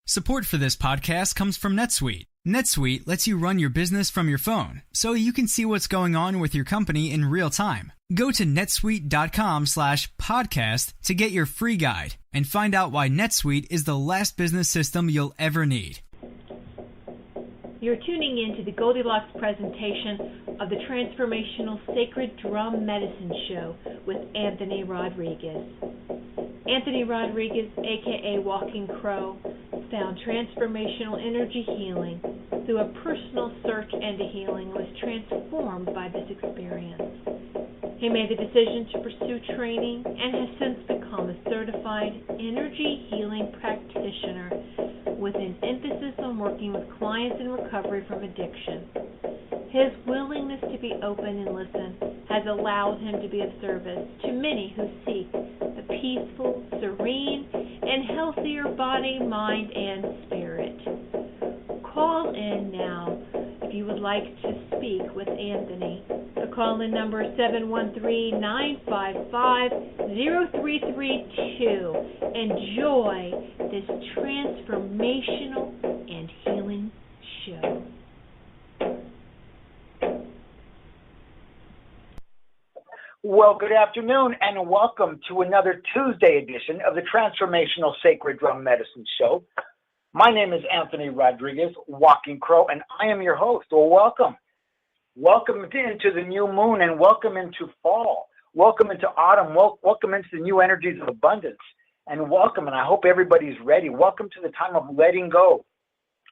Support for this podcast comes from NetSuite. NetSuite lets you run your business from your phone, so you can see what's going on with your company in real time. Go to netsuite.com/podcast to get your free guide and find out why NetSuite is the last business system you'll ever need. You're tuning in to the Goldilocks presentation of the Transformational Sacred Drum Medicine Show with Anthony Rodriguez. Anthony Rodriguez, aka Walking Crow, found transformational energy healing through a personal search into healing and was transformed by this experience. He made the decision to pursue training and has since become a certified energy healing practitioner with an emphasis on working with clients in recovery from addiction. His willingness to be open and listen has allowed him to be of service to many who seek a peaceful, serene, and healthier body, mind, and spirit. Call in now if you would like to speak with Anthony. The call-in number is 713-955-0332. Enjoy this transformational and healing show. Well, good afternoon and welcome to another Tuesday edition of the Transformational Sacred Drum Medicine Show. My name is Anthony Rodriguez, Walking Crow, and I am your host. Well, welcome. Welcome into the new moon and welcome into fall. Welcome into autumn. Welcome into the new energies of abundance. And welcome, and I hope everybody's ready. Welcome to the time of letting go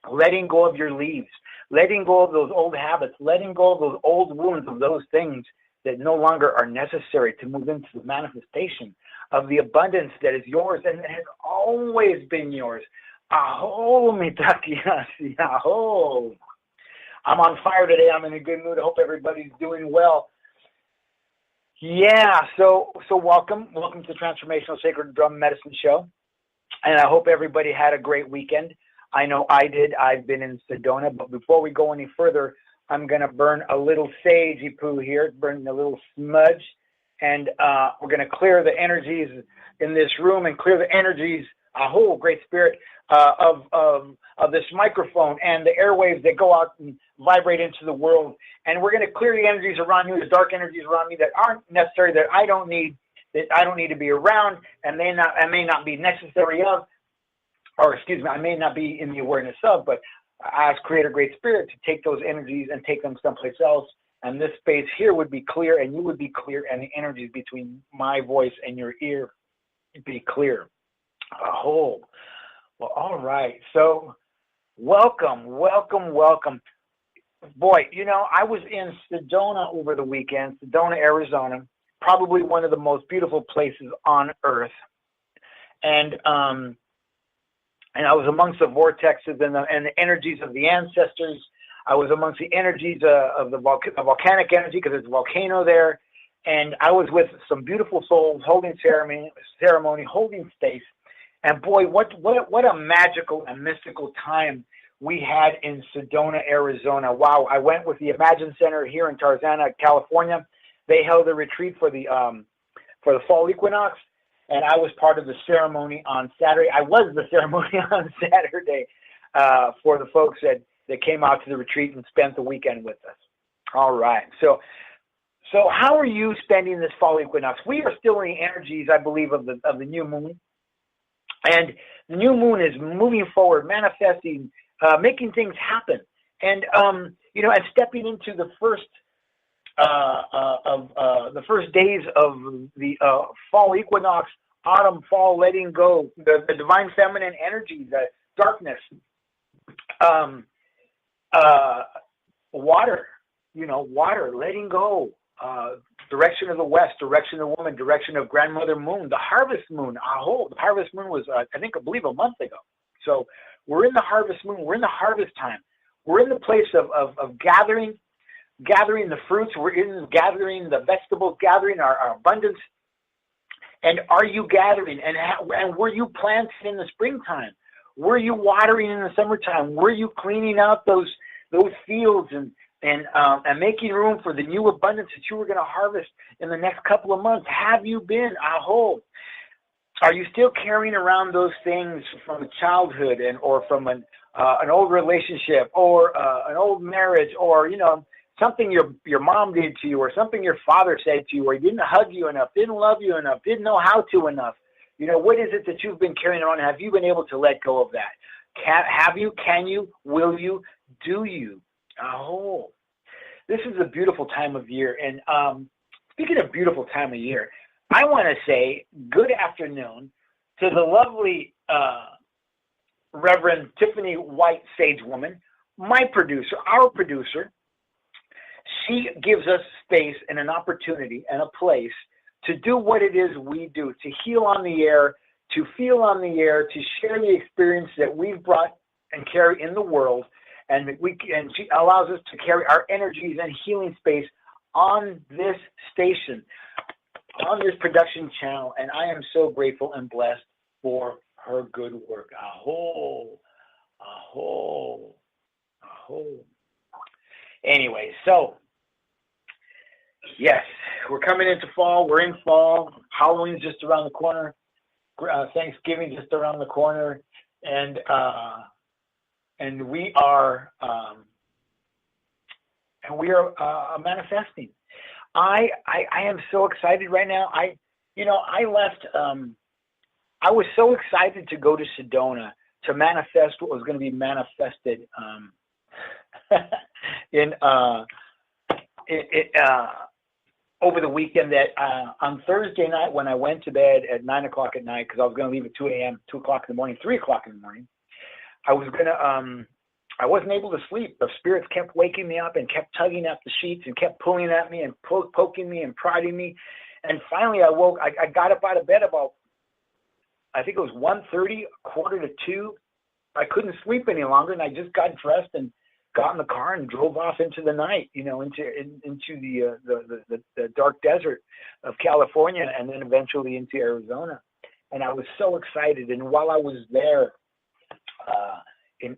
of your leaves, letting go of those old habits, letting go of those old wounds, of those things that no longer are necessary to move into the manifestation of the abundance that is yours and has always been yours. Aho, mitakiasi, aho. I'm on fire today. I'm in a good mood. I hope everybody's doing well. Yeah, so welcome to the Transformational Sacred Drum Medicine Show. And I hope everybody had a great weekend. I know I did. I've been in Sedona. But before we go any further, I'm going to burn a little sagey poo here, burn a little smudge, and we're going to clear the energies in this room and clear the energies, whole great spirit, of this microphone and the airwaves that go out and vibrate into the world. And we're going to clear the energies around you, the dark energies around me that aren't necessary, that I don't need to be around, and may not be necessary of, or excuse me, I may not be in the awareness of, but I ask Creator Great Spirit to take those energies and take them someplace else. And this space here would be clear, and you would be clear, and the energies between my voice and your ear would be clear. Well, all right. So welcome. Boy, I was in Sedona over the weekend, Sedona, Arizona, probably one of the most beautiful places on earth. And I was amongst the vortexes and the energies of the ancestors. I was amongst the energies of the volcanic energy, because there's a volcano there. And I was with some beautiful souls holding ceremony, holding space. And boy, what a magical and mystical time we had in Sedona, Arizona. Wow, I went with the Imagine Center here in Tarzana, California. They held a retreat for the fall equinox. And I was part of the ceremony on Saturday. I was the ceremony on Saturday for the folks that came out to the retreat and spent the weekend with us. All right. So how are you spending this fall equinox? We are still in the energies, I believe, of the new moon. And the new moon is moving forward, manifesting, making things happen. And, and stepping into the first days of the fall equinox, autumn, fall, letting go, the divine feminine energy, the darkness, water, letting go, direction of the west, direction of the woman, direction of grandmother moon, the harvest moon. The harvest moon was, I believe a month ago. So we're in the harvest moon. We're in the harvest time. We're in the place of gathering the fruits. We're in gathering the vegetables, gathering our abundance. And are you gathering? And were you planting in the springtime? Were you watering in the summertime? Were you cleaning out those fields and making room for the new abundance that you were going to harvest in the next couple of months? Have you been? Are you still carrying around those things from childhood or from an old relationship or an old marriage, or something your mom did to you, or something your father said to you, or he didn't hug you enough, didn't love you enough, didn't know how to enough? What is it that you've been carrying around? Have you been able to let go of that? Have you? Can you? Will you? Do you? Oh, this is a beautiful time of year. And speaking of beautiful time of year, I want to say good afternoon to the lovely Reverend Tiffany White Sage Woman, my producer, our producer. She gives us space and an opportunity and a place to do what it is we do, to heal on the air, to feel on the air, to share the experience that we've brought and carry in the world. And she allows us to carry our energies and healing space on this station, on this production channel. And I am so grateful and blessed for her good work. Aho, aho, aho. Anyway, so yes, we're coming into fall. We're in fall. Halloween's just around the corner. Thanksgiving just around the corner, and we are manifesting. I am so excited right now. I left. I was so excited to go to Sedona to manifest what was going to be manifested over the weekend, that on Thursday night when I went to bed at 9 o'clock at night, because I was going to leave at 2 a.m., 2 o'clock in the morning, 3 o'clock in the morning, I wasn't able to sleep. The spirits kept waking me up and kept tugging at the sheets and kept pulling at me and poking me and prodding me. And finally I woke. I got up out of bed about, I think it was 1:30, 1:45. I couldn't sleep any longer, and I just got dressed and got in the car and drove off into the night, into the dark desert of California, and then eventually into Arizona. And I was so excited. And while I was there, in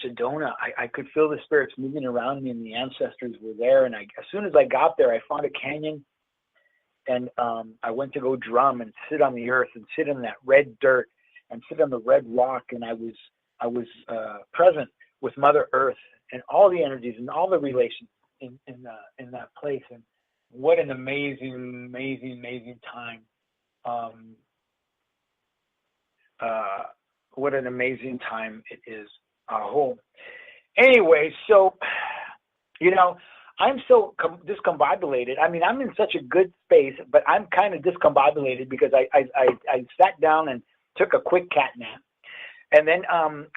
Sedona, I could feel the spirits moving around me, and the ancestors were there. And as soon as I got there, I found a canyon, and I went to go drum and sit on the earth and sit in that red dirt and sit on the red rock. And I was present with Mother Earth and all the energies and all the relations in that place. And what an amazing time. What an amazing time it is. Anyway, so, I'm so discombobulated. I mean, I'm in such a good space, but I'm kind of discombobulated because I sat down and took a quick cat nap. And then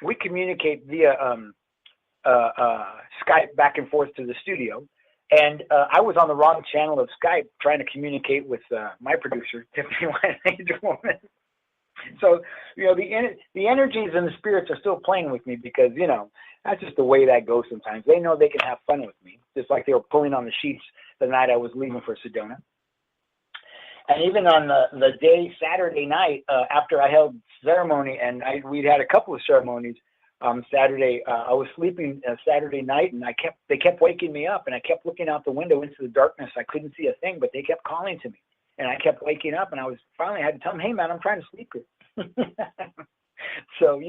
we communicate via Skype back and forth to the studio. And I was on the wrong channel of Skype trying to communicate with my producer, Tiffany White. So, the energies and the spirits are still playing with me because, that's just the way that goes sometimes. They know they can have fun with me, just like they were pulling on the sheets the night I was leaving for Sedona. And even on the day, Saturday night, after I held ceremony, and we'd had a couple of ceremonies Saturday, I was sleeping Saturday night, and they kept waking me up, and I kept looking out the window into the darkness. I couldn't see a thing, but they kept calling to me. And I kept waking up, and I finally had to tell them, "Hey, man, I'm trying to sleep here." So,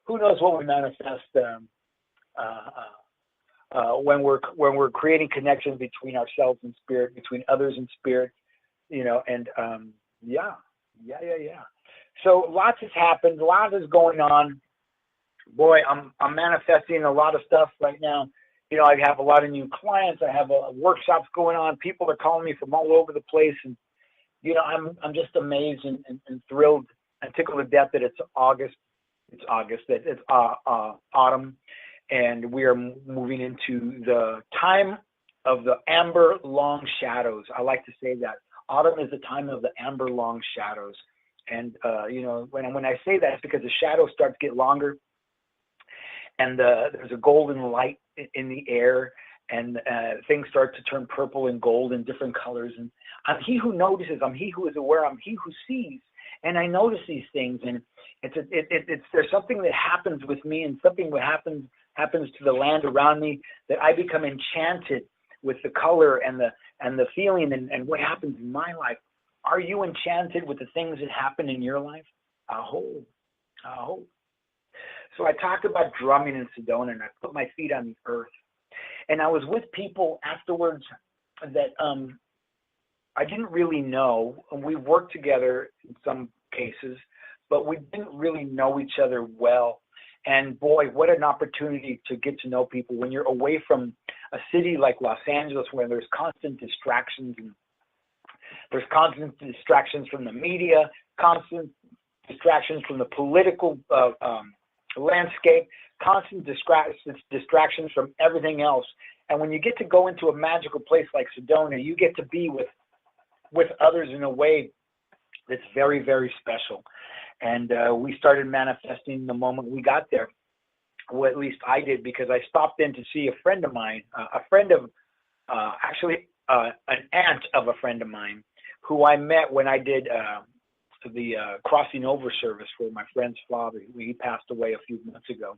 who knows what we manifest when we're creating connections between ourselves and spirit, between others and spirit, and yeah. So lots has happened, a lot is going on. Boy, I'm manifesting a lot of stuff right now. I have a lot of new clients. I have workshops going on. People are calling me from all over the place, and I'm just amazed and thrilled and tickled to death that it's August. It's August. That it's autumn, and we are moving into the time of the amber long shadows. I like to say that autumn is the time of the amber long shadows, and when I say that, it's because the shadows start to get longer, and there's a golden light in the air, and things start to turn purple and gold in different colors. And I'm he who notices. I'm he who is aware. I'm he who sees. And I notice these things, and there's something that happens with me, and something that happens to the land around me, that I become enchanted with the color and the feeling and what happens in my life. Are you enchanted with the things that happen in your life? Aho, aho. So I talked about drumming in Sedona, and I put my feet on the earth. And I was with people afterwards that I didn't really know, and we worked together in some cases, but we didn't really know each other well. And boy, what an opportunity to get to know people when you're away from a city like Los Angeles, where there's constant distractions. And there's constant distractions from the media, constant distractions from the political landscape, constant distractions from everything else. And when you get to go into a magical place like Sedona, you get to be with others in a way that's very, very special. And we started manifesting the moment we got there. Well, at least I did, because I stopped in to see a friend of mine, an aunt of a friend of mine, who I met when I did the crossing over service for my friend's father. He passed away a few months ago.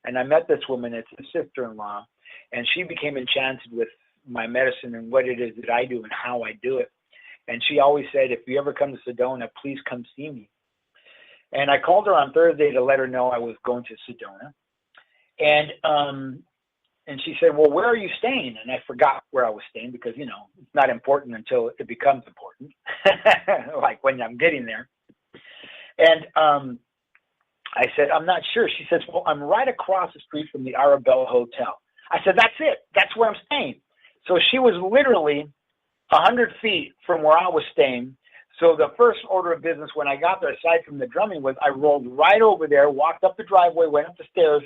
And I met this woman, it's a sister-in-law, and she became enchanted with my medicine and what it is that I do and how I do it. And she always said, if you ever come to Sedona, please come see me. And I called her on Thursday to let her know I was going to Sedona. And she said, well, where are you staying? And I forgot where I was staying because, you know, it's not important until it becomes important, like when I'm getting there. And I said, I'm not sure. She says, well, I'm right across the street from the Arabella Hotel. I said, that's it. That's where I'm staying. So she was literally 100 feet from where I was staying. So the first order of business when I got there, aside from the drumming, was I rolled right over there, walked up the driveway, went up the stairs,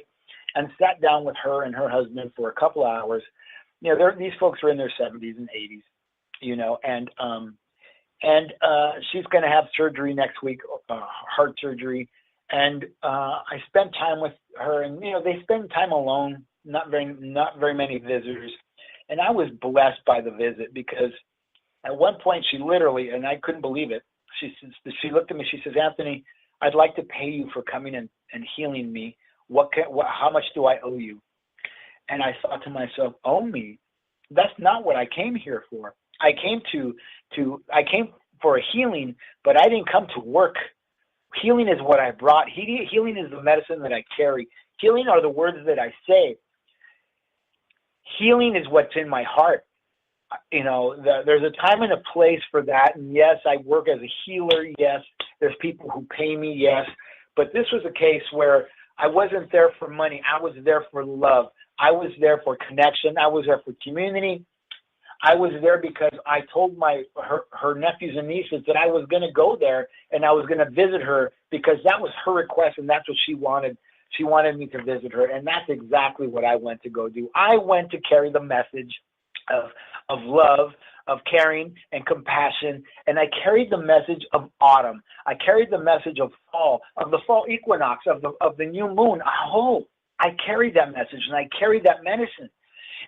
and sat down with her and her husband for a couple of hours. You know, these folks are in their 70s and 80s, you know, and she's going to have surgery next week, heart surgery. And I spent time with her, and, you know, they spend time alone, not very many visitors. And I was blessed by the visit, because at one point she literally, and I couldn't believe it, she looked at me, she says, Anthony, I'd like to pay you for coming and healing me. How much do I owe you? And I thought to myself, owe me? That's not what I came here for. I came for a healing, but I didn't come to work. Healing is what I brought. Healing is the medicine that I carry. Healing are the words that I say. Healing is what's in my heart. You know, there's a time and a place for that. And yes, I work as a healer. Yes, there's people who pay me. Yes. But this was a case where I wasn't there for money. I was there for love. I was there for connection. I was there for community. I was there because I told her nephews and nieces that I was going to go there and I was going to visit her, because that was her request and that's what she wanted. She wanted me to visit her, and that's exactly what I went to go do. I went to carry the message of love, of caring and compassion, and I carried the message of autumn. I carried the message of fall, of the fall equinox, of the new moon. Oh, I carried that message and I carried that medicine,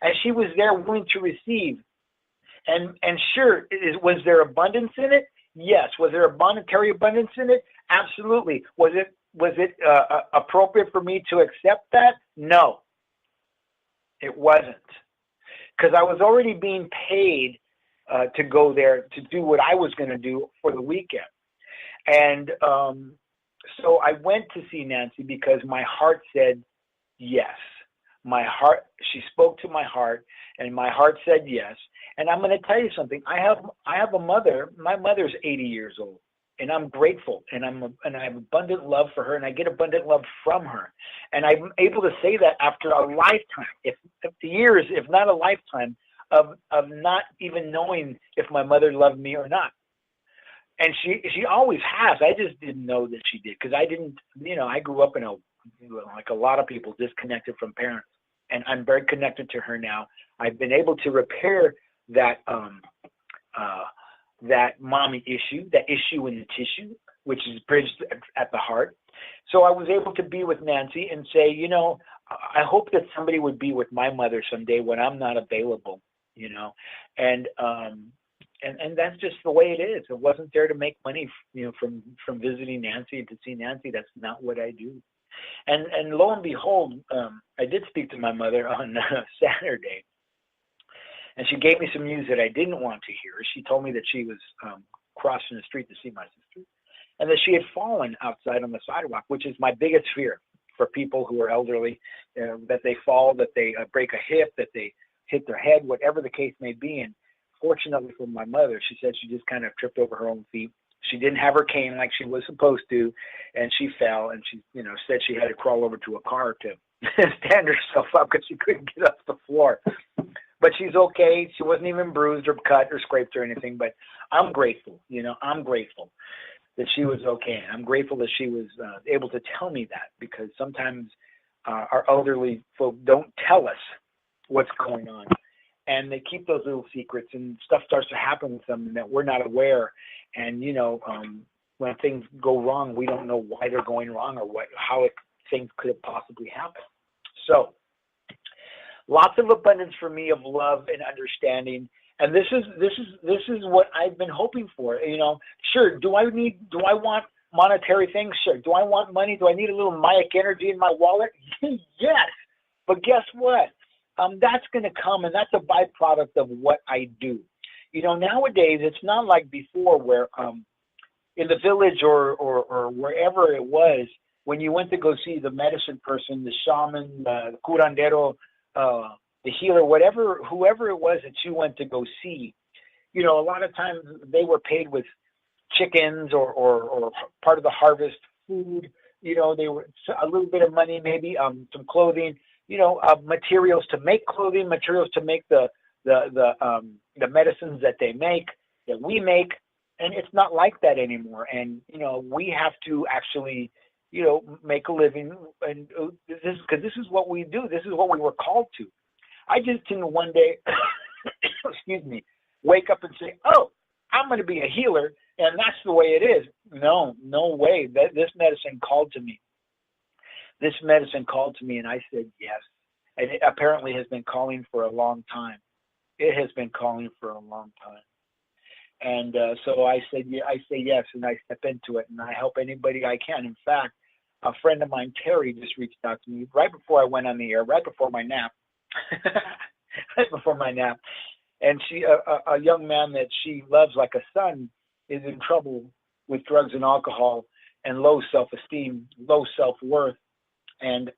and she was there willing to receive. And sure, was there abundance in it? Yes. Was there a monetary abundance in it? Absolutely. Was it appropriate for me to accept that? No, it wasn't, because I was already being paid to go there to do what I was going to do for the weekend. And so I went to see Nancy because my heart said yes. She spoke to my heart, and my heart said yes. And I'm going to tell you something. I have a mother. My mother's 80 years old, and I'm grateful, and I have abundant love for her, and I get abundant love from her. And I'm able to say that after a lifetime, if years, if not a lifetime, of not even knowing if my mother loved me or not. And she always has. I just didn't know that she did, because I didn't, I grew up in like a lot of people, disconnected from parents. And I'm very connected to her now. I've been able to repair that that mommy issue, that issue in the tissue, which is bridged at the heart. So I was able to be with Nancy and say, I hope that somebody would be with my mother someday when I'm not available, and that's just the way it is. It wasn't there to make money, from visiting Nancy and to see Nancy. That's not what I do. And lo and behold, I did speak to my mother on Saturday, and she gave me some news that I didn't want to hear. She told me that she was crossing the street to see my sister, and that she had fallen outside on the sidewalk, which is my biggest fear for people who are elderly, that they fall, that they break a hip, that they hit their head, whatever the case may be. And fortunately for my mother, she said she just kind of tripped over her own feet. She didn't have her cane like she was supposed to, and she fell, and she, said she had to crawl over to a car to stand herself up because she couldn't get off the floor. But she's okay. She wasn't even bruised or cut or scraped or anything. But I'm grateful, I'm grateful that she was okay. I'm grateful that she was able to tell me that, because sometimes our elderly folk don't tell us what's going on, and they keep those little secrets, and stuff starts to happen with them that we're not aware. And when things go wrong, we don't know why they're going wrong or how things could have possibly happened. So lots of abundance for me of love and understanding. And this is what I've been hoping for. Sure. Do I want monetary things? Sure. Do I want money? Do I need a little Mayak energy in my wallet? Yes. But guess what? That's going to come, and that's a byproduct of what I do. Nowadays it's not like before, where in the village or wherever it was, when you went to go see the medicine person, the shaman, the curandero, the healer, whoever it was that you went to go see, a lot of times they were paid with chickens or part of the harvest food. They were a little bit of money, maybe some clothing, materials to make clothing, materials to make the medicines that they make, that we make. And it's not like that anymore. And we have to actually make a living, and this is what we do. This is what we were called to. I just didn't one day, excuse me, wake up and say, "Oh, I'm going to be a healer, and that's the way it is." No way. This medicine called to me. This medicine called to me, and I said yes. And it apparently has been calling for a long time. It has been calling for a long time. And so I say yes, and I step into it, and I help anybody I can. In fact, a friend of mine, Terry, just reached out to me right before I went on the air, right before my nap. And she, a young man that she loves like a son, is in trouble with drugs and alcohol and low self-esteem, low self-worth. And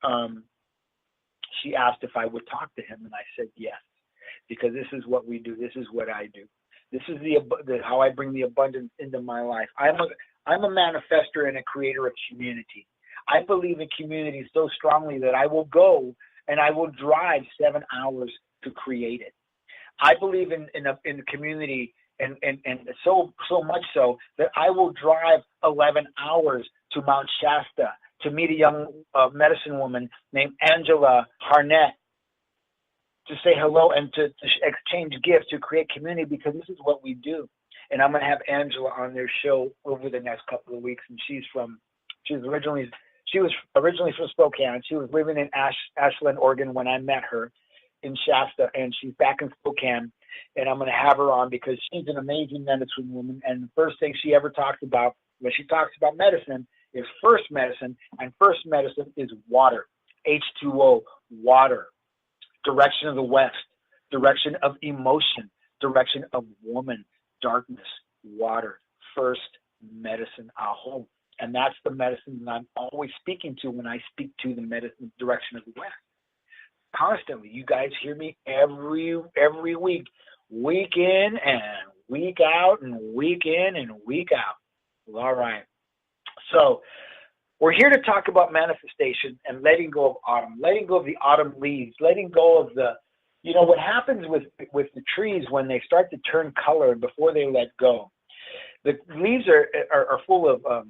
she asked if I would talk to him, and I said yes, because this is what we do. This is what I do. This is how I bring the abundance into my life. I'm a manifester and a creator of community. I believe in community so strongly that I will go and I will drive 7 hours to create it. I believe in the community, and so much so that I will drive 11 hours to Mount Shasta to meet a young medicine woman named Angela Harnett, to say hello and to exchange gifts, to create community, because this is what we do. And I'm going to have Angela on their show over the next couple of weeks. And she was originally from Spokane. She was living in Ashland, Oregon when I met her in Shasta, and she's back in Spokane. And I'm going to have her on because she's an amazing medicine woman. And the first thing she ever talks about when she talks about medicine is first medicine, and first medicine is water, H2O, water. Direction of the West, direction of emotion, direction of woman, darkness, water, first medicine, aho. And that's the medicine that I'm always speaking to when I speak to the medicine direction of the West. Constantly, you guys hear me every week, week in and week out, and week in and week out. Well, all right. So we're here to talk about manifestation and letting go of autumn, letting go of the autumn leaves, letting go of what happens with the trees when they start to turn color before they let go. The leaves are full of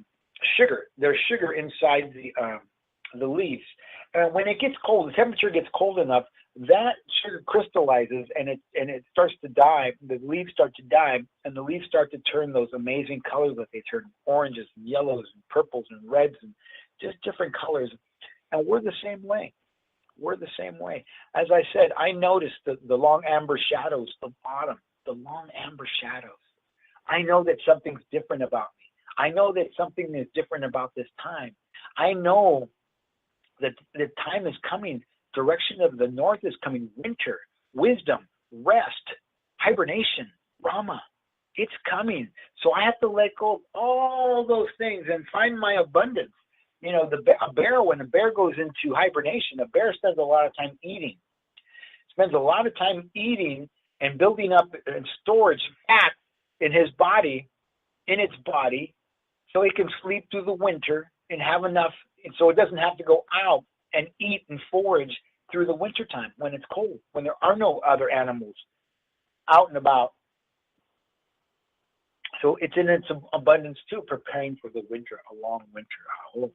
sugar. There's sugar inside the leaves. And when it gets cold, the temperature gets cold enough, that sugar crystallizes and it starts to die. The leaves start to die, and the leaves start to turn those amazing colors that they turn, oranges and yellows and purples and reds and just different colors. And we're the same way. We're the same way. As I said, I noticed the long amber shadows of autumn, the long amber shadows. I know that something's different about me. I know that something is different about this time. I know that the time is coming. Direction of the north is coming. Winter, wisdom, rest, hibernation, Rama. It's coming. So I have to let go of all those things and find my abundance. You know, a bear, when a bear goes into hibernation, a bear spends a lot of time eating. Spends a lot of time eating and building up and storage fat in his body, in its body, so he can sleep through the winter and have enough, and so it doesn't have to go out and eat and forage through the wintertime when it's cold, when there are no other animals out and about. So it's in its abundance too, preparing for the winter, a long winter.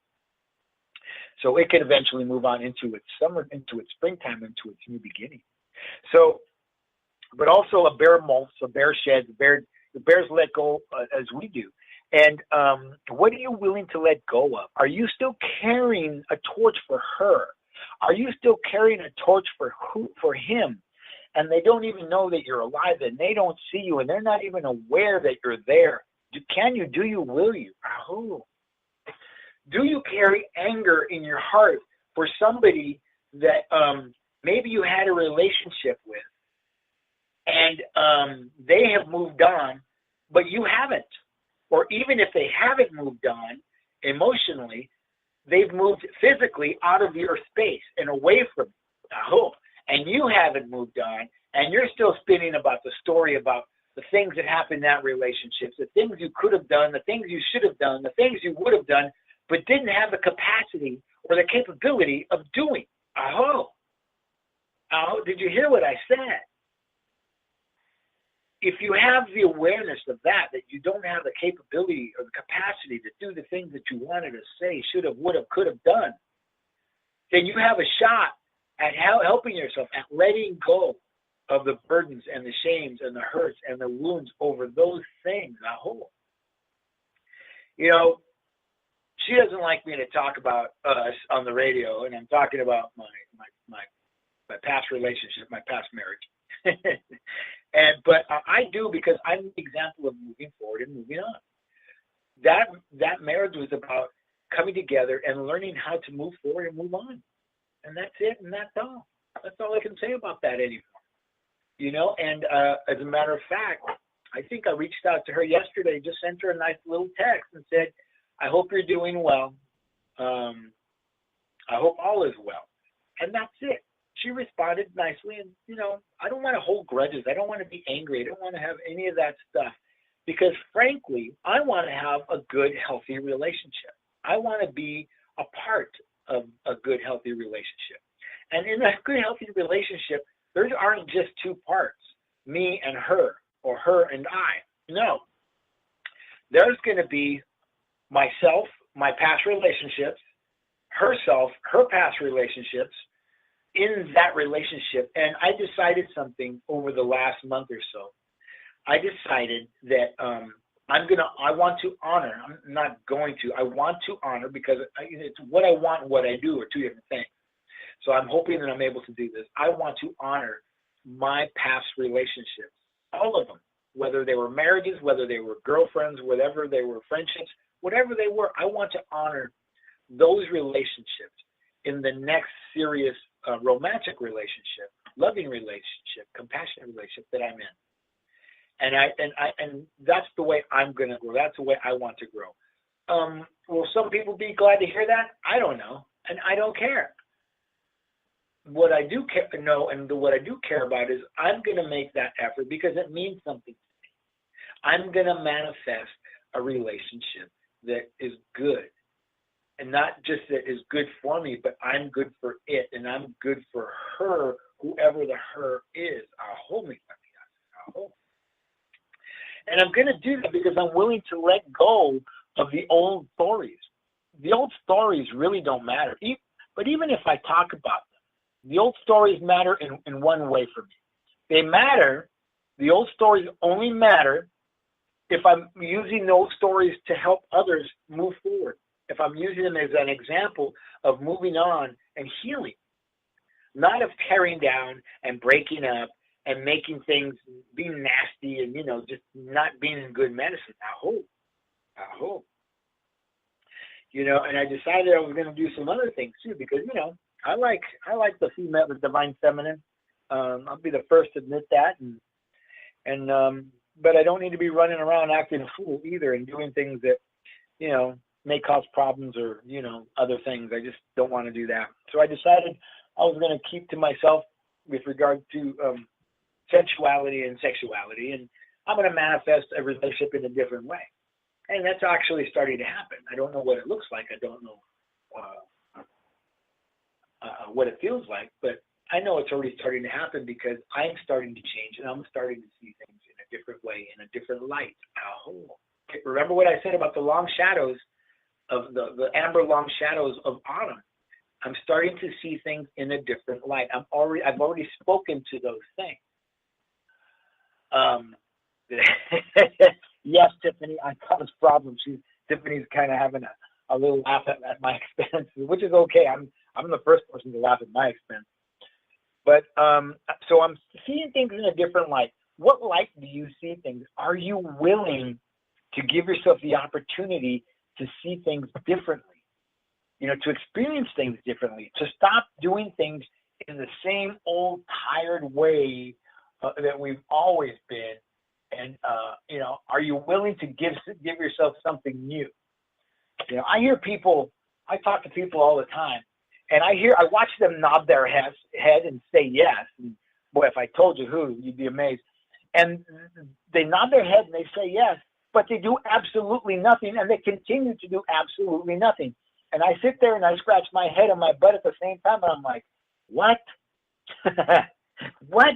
So it can eventually move on into its summer, into its springtime, into its new beginning. So, but also a bear molts, a bear sheds, the bears let go as we do. And what are you willing to let go of? Are you still carrying a torch for her? Are you still carrying a torch for him? And they don't even know that you're alive, and they don't see you, and they're not even aware that you're there. Can you? Do you? Will you? Oh. Do you carry anger in your heart for somebody that maybe you had a relationship with, and they have moved on, but you haven't? Or even if they haven't moved on emotionally, they've moved physically out of your space and away from you. I hope. And you haven't moved on, and you're still spinning about the story about the things that happened in that relationship, the things you could have done, the things you should have done, the things you would have done, but didn't have the capacity or the capability of doing. Oh, did you hear what I said? If you have the awareness of that you don't have the capability or the capacity to do the things that you wanted to say, should have, would have, could have done, then you have a shot at helping yourself, at letting go of the burdens and the shames and the hurts and the wounds over those things. Aho. You know, she doesn't like me to talk about us on the radio, and I'm talking about my past relationship, my past marriage. But I do, because I'm the example of moving forward and moving on. That marriage was about coming together and learning how to move forward and move on. And that's it, and that's all. That's all I can say about that anymore. You know, and as a matter of fact, I think I reached out to her yesterday, just sent her a nice little text and said, I hope you're doing well. I hope all is well. And that's it. She responded nicely, and, you know, I don't want to hold grudges. I don't want to be angry. I don't want to have any of that stuff, because, frankly, I want to have a good, healthy relationship. I want to be a part of a good, healthy relationship. And in a good, healthy relationship, there aren't just two parts, me and her, or her and I. No. There's going to be myself, my past relationships, herself, her past relationships, in that relationship. And I decided something over the last month or so. I decided that I want to honor. I'm not going to. I want to honor, because it's what I want and what I do are two different things. So I'm hoping that I'm able to do this. I want to honor my past relationships, all of them, whether they were marriages, whether they were girlfriends, whatever they were friendships, whatever they were. I want to honor those relationships in the next serious romantic relationship, loving relationship, compassionate relationship that I'm in. And that's the way I'm going to grow. That's the way I want to grow. Will some people be glad to hear that? I don't know, and I don't care. What I do know, and what I do care about, is I'm going to make that effort, because it means something to me. I'm going to manifest a relationship that is good. And not just that is good for me, but I'm good for it, and I'm good for her, whoever the her is. And I'm going to do that because I'm willing to let go of the old stories. The old stories really don't matter. But even if I talk about them, the old stories matter in one way for me. They matter. The old stories only matter if I'm using those stories to help others move forward. If I'm using them as an example of moving on and healing, not of tearing down and breaking up and making things, being nasty and, just not being in good medicine. I hope. And I decided I was going to do some other things too, because, I like the female, the divine feminine. I'll be the first to admit that. And but I don't need to be running around acting a fool either and doing things that, you know, may cause problems or, you know, other things. I just don't want to do that. So I decided I was going to keep to myself with regard to sensuality and sexuality, and I'm going to manifest a relationship in a different way. And that's actually starting to happen. I don't know what it looks like. I don't know what it feels like, but I know it's already starting to happen because I'm starting to change and I'm starting to see things in a different way, in a different light. Oh, remember what I said about the long shadows of the amber long shadows of autumn? I'm starting to see things in a different light. I've already spoken to those things. Yes, Tiffany, I cause problems. Tiffany's kind of having a little laugh at my expense, which is okay. I'm the first person to laugh at my expense. But so I'm seeing things in a different light. What light do you see things? Are you willing to give yourself the opportunity to see things differently? You know, to experience things differently, to stop doing things in the same old tired way that we've always been. And, you know, are you willing to give yourself something new? You know, I talk to people all the time, and I watch them nod their head and say yes. And boy, if I told you who, you'd be amazed. And they nod their head and they say yes, but they do absolutely nothing, and they continue to do absolutely nothing. And I sit there and I scratch my head and my butt at the same time, and I'm like, what? What?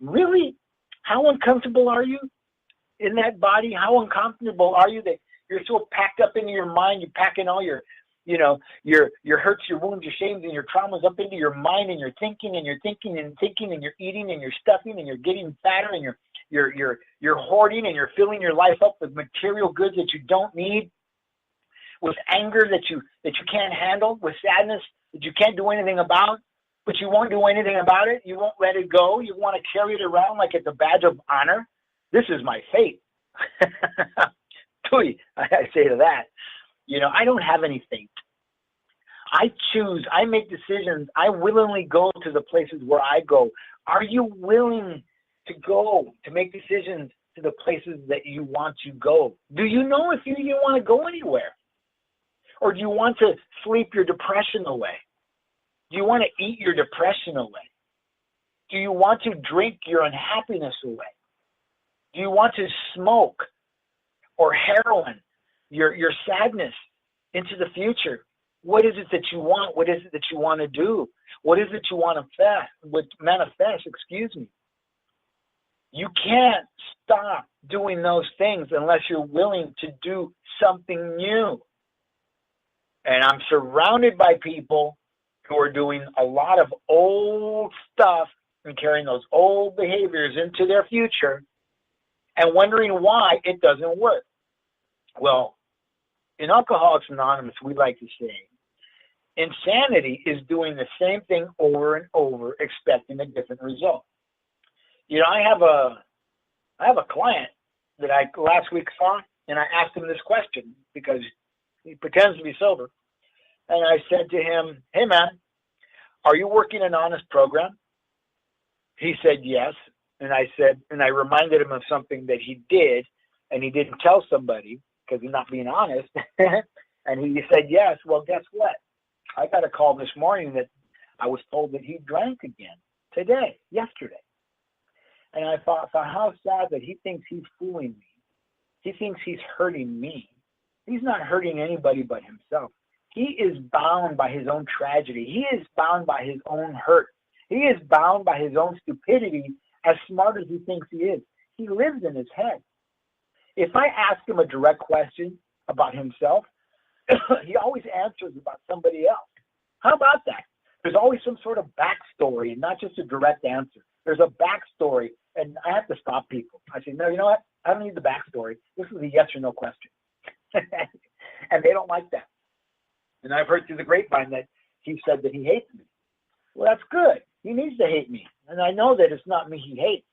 Really? How uncomfortable are you in that body? How uncomfortable are you that you're so packed up into your mind? You're packing all your, you know, your hurts, your wounds, your shames, and your traumas up into your mind, and you're thinking and you're thinking and thinking, and you're eating and you're stuffing and you're getting fatter, and you're hoarding, and you're filling your life up with material goods that you don't need, with anger that you can't handle, with sadness that you can't do anything about, but you won't do anything about it. You won't let it go. You want to carry it around like it's a badge of honor. This is my fate. Tui, I say to that. You know, I don't have any fate. I choose. I make decisions. I willingly go to the places where I go. Are you willing to go, to make decisions to the places that you want to go? Do you know if you even want to go anywhere? Or do you want to sleep your depression away? Do you want to eat your depression away? Do you want to drink your unhappiness away? Do you want to smoke or heroin your sadness into the future? What is it that you want? What is it that you want to do? What is it you want to manifest? Excuse me. You can't stop doing those things unless you're willing to do something new. And I'm surrounded by people who are doing a lot of old stuff and carrying those old behaviors into their future and wondering why it doesn't work. Well, in Alcoholics Anonymous, we like to say, insanity is doing the same thing over and over, expecting a different result. You know, I have a client that I last week saw, and I asked him this question because he pretends to be sober. And I said to him, hey, man, are you working an honest program? He said yes. And I reminded him of something that he did, and he didn't tell somebody because he's not being honest. And he said yes. Well, guess what? I got a call this morning that I was told that he drank again yesterday. And I thought how sad that he thinks he's fooling me. He thinks he's hurting me. He's not hurting anybody but himself. He is bound by his own tragedy. He is bound by his own hurt. He is bound by his own stupidity, as smart as he thinks he is. He lives in his head. If I ask him a direct question about himself, he always answers about somebody else. How about that? There's always some sort of backstory and not just a direct answer. There's a backstory, and I have to stop people. I say, no, you know what? I don't need the backstory. This is a yes or no question. And they don't like that. And I've heard through the grapevine that he said that he hates me. Well, that's good. He needs to hate me. And I know that it's not me he hates.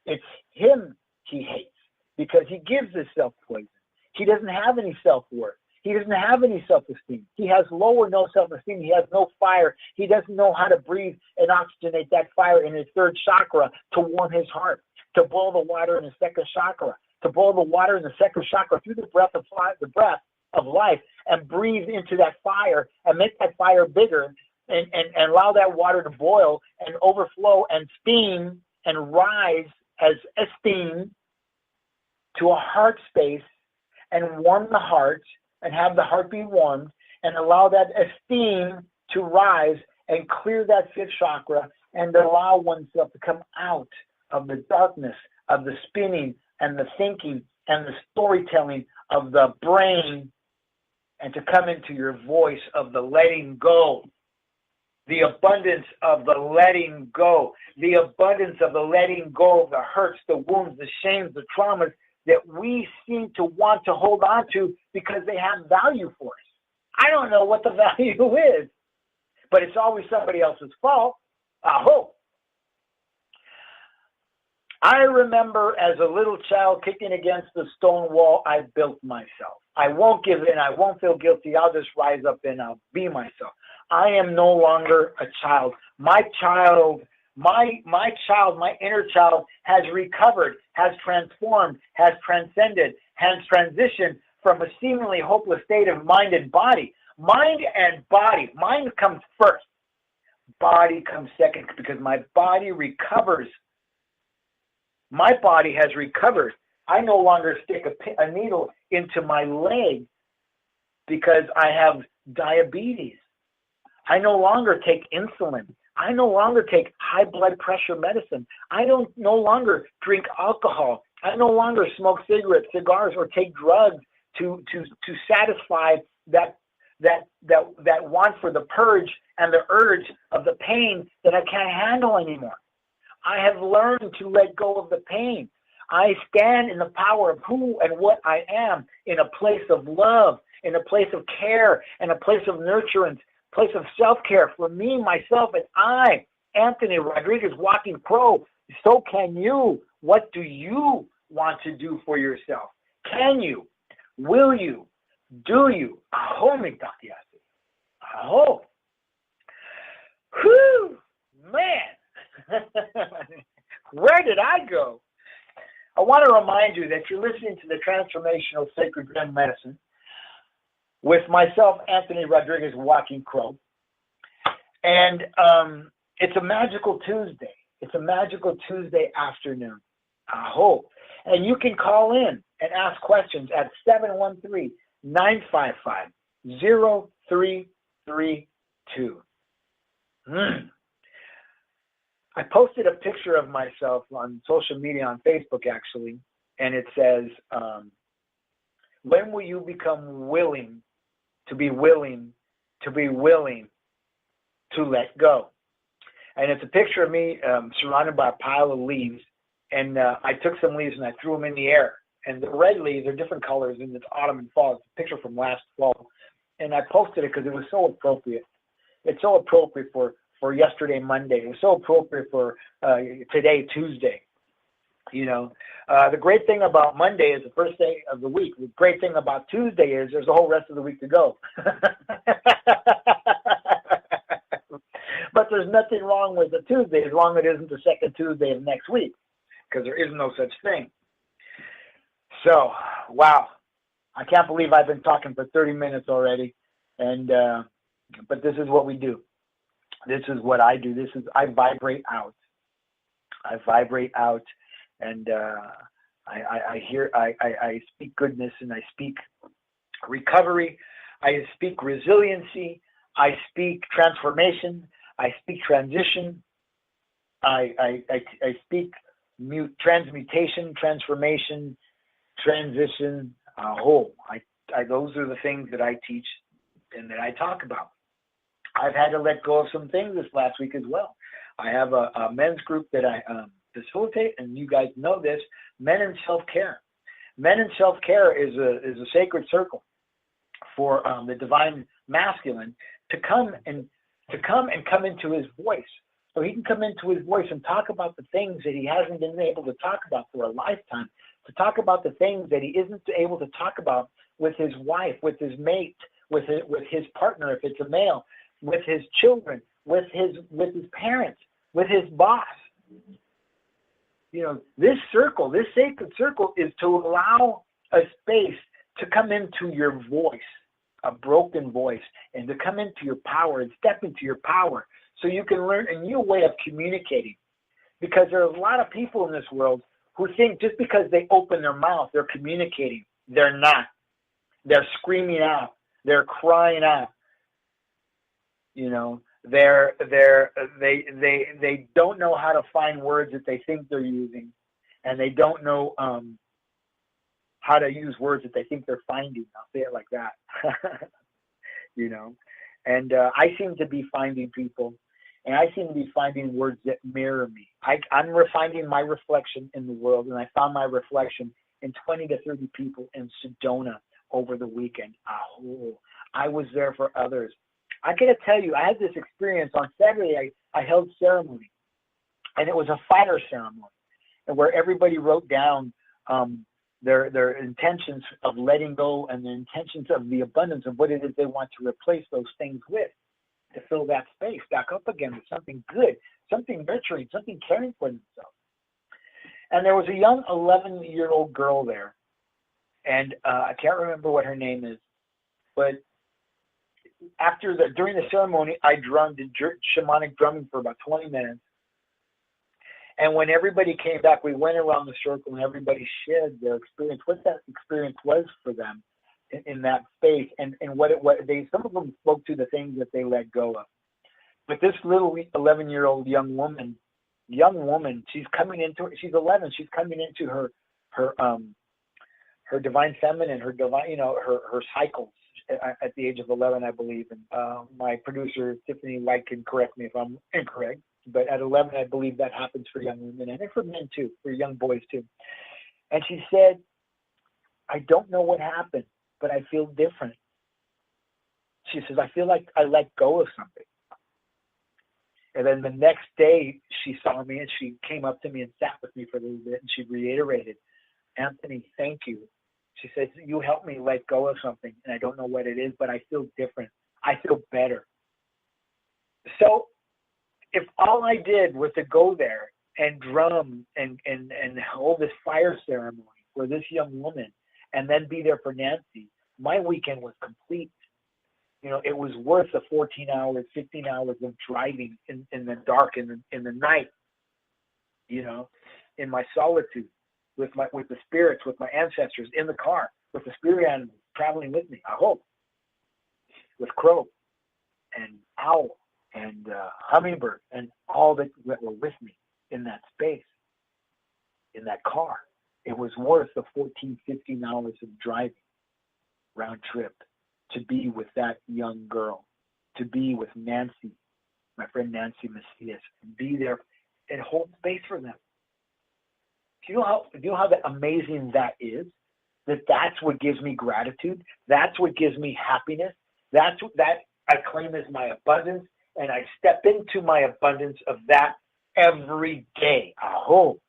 It's him he hates because he gives himself poison. He doesn't have any self-worth. He doesn't have any self-esteem. He has low or no self-esteem. He has no fire. He doesn't know how to breathe and oxygenate that fire in his third chakra to warm his heart. to boil the water in the second chakra, to boil the water in the second chakra through the breath of life, and breathe into that fire and make that fire bigger, and allow that water to boil and overflow and steam and rise as esteem to a heart space, and warm the heart and have the heart be warmed, and allow that esteem to rise and clear that fifth chakra, and allow oneself to come out of the darkness of the spinning and the thinking and the storytelling of the brain, and to come into your voice of the letting go, the abundance of the letting go, the abundance of the letting go of the hurts, the wounds, the shames, the traumas that we seem to want to hold on to because they have value for us. I don't know what the value is, but it's always somebody else's fault. I hope. I remember as a little child kicking against the stone wall I built myself. I won't give in. I won't feel guilty. I'll just rise up and I'll be myself. I am no longer a child. My inner child has recovered, has transformed, has transcended, has transitioned from a seemingly hopeless state of mind and body. Mind and body. Mind comes first. Body comes second, because my body recovers. My body has recovered. I no longer stick a needle into my leg because I have diabetes. I no longer take insulin. I no longer take high blood pressure medicine. I no longer drink alcohol. I no longer smoke cigarettes, cigars, or take drugs to satisfy that want for the purge and the urge of the pain that I can't handle anymore. I have learned to let go of the pain. I stand in the power of who and what I am, in a place of love, in a place of care, in a place of nurturance, place of self-care for me, myself, and I, Anthony Rodriguez, Walking Crow. So can you. What do you want to do for yourself? Can you? Will you? Do you? Aho, Mitakiasi. Aho. Whew, man. Where did I go? I want to remind you that you're listening to the Transformational Sacred Drum Medicine with myself, Anthony Rodriguez, Walking Crow. And it's a magical Tuesday. It's a magical Tuesday afternoon. I hope. And you can call in and ask questions at 713-955-0332. I posted a picture of myself on social media, on Facebook actually, and it says, when will you become willing to be willing to let go? And it's a picture of me surrounded by a pile of leaves, and I took some leaves and I threw them in the air. And the red leaves are different colors, and it's autumn and fall. It's a picture from last fall, and I posted it because it was so appropriate. It's so appropriate for yesterday, Monday. It was so appropriate for today, Tuesday. You know, the great thing about Monday is the first day of the week. The great thing about Tuesday is there's the whole rest of the week to go. But there's nothing wrong with a Tuesday as long as it isn't the second Tuesday of next week, because there is no such thing. So, wow. I can't believe I've been talking for 30 minutes already. And but this is what we do. This is what I do. I vibrate out. I vibrate out, and I speak goodness, and I speak recovery. I speak resiliency. I speak transformation. I speak transition. I speak transmutation, transformation, transition. Those are the things that I teach and that I talk about. I've had to let go of some things this last week as well. I have a men's group that I facilitate, and you guys know this, Men in Self-Care. Men in Self-Care is a sacred circle for the divine masculine to come into his voice. So he can come into his voice and talk about the things that he hasn't been able to talk about for a lifetime, to talk about the things that he isn't able to talk about with his wife, with his mate, with his partner if it's a male, with his children, with his parents, with his boss. This circle, this sacred circle, is to allow a space to come into your voice, a broken voice, and to come into your power and step into your power so you can learn a new way of communicating. Because there are a lot of people in this world who think just because they open their mouth, they're communicating. They're not. They're screaming out. They're crying out. They don't know how to find words that they think they're using, and they don't know how to use words that they think they're finding. I'll say it like that. And I seem to be finding people, and I seem to be finding words that mirror me. I'm finding my reflection in the world, and I found my reflection in 20 to 30 people in Sedona over the weekend. I was there for others. I gotta tell you, I had this experience on Saturday. I held ceremony, and it was a fire ceremony, and where everybody wrote down their intentions of letting go and the intentions of the abundance of what it is they want to replace those things with, to fill that space back up again with something good, something nurturing, something caring for themselves. And there was a young 11-year-old girl there, and I can't remember what her name is, but during the ceremony, I did shamanic drumming for about 20 minutes. And when everybody came back, we went around the circle and everybody shared their experience, what that experience was for them in that space, and what some of them spoke to the things that they let go of. But this little 11-year-old young woman, she's 11, she's coming into her divine feminine, her divine, her cycles at the age of 11, I believe. And my producer, Tiffany Light, can correct me if I'm incorrect. But at 11, I believe that happens for young women and for men too, for young boys too. And she said, I don't know what happened, but I feel different. She says, I feel like I let go of something. And then the next day she saw me and she came up to me and sat with me for a little bit, and she reiterated, Anthony, thank you. She says, you helped me let go of something, and I don't know what it is, but I feel different. I feel better. So if all I did was to go there and drum and hold this fire ceremony for this young woman and then be there for Nancy, my weekend was complete. It was worth the 14 hours, 15 hours of driving in the dark, in the night, in my solitude, with the spirits, with my ancestors, in the car, with the spirit animals traveling with me, I hope, with crow and owl and hummingbird and all that were with me in that space, in that car. It was worth the 14, 15 hours of driving round trip to be with that young girl, to be with Nancy, my friend Nancy Macias, and be there and hold space for them. Do you know how amazing that is? That's what gives me gratitude. That's what gives me happiness. That I claim as my abundance, and I step into my abundance of that every day. I hope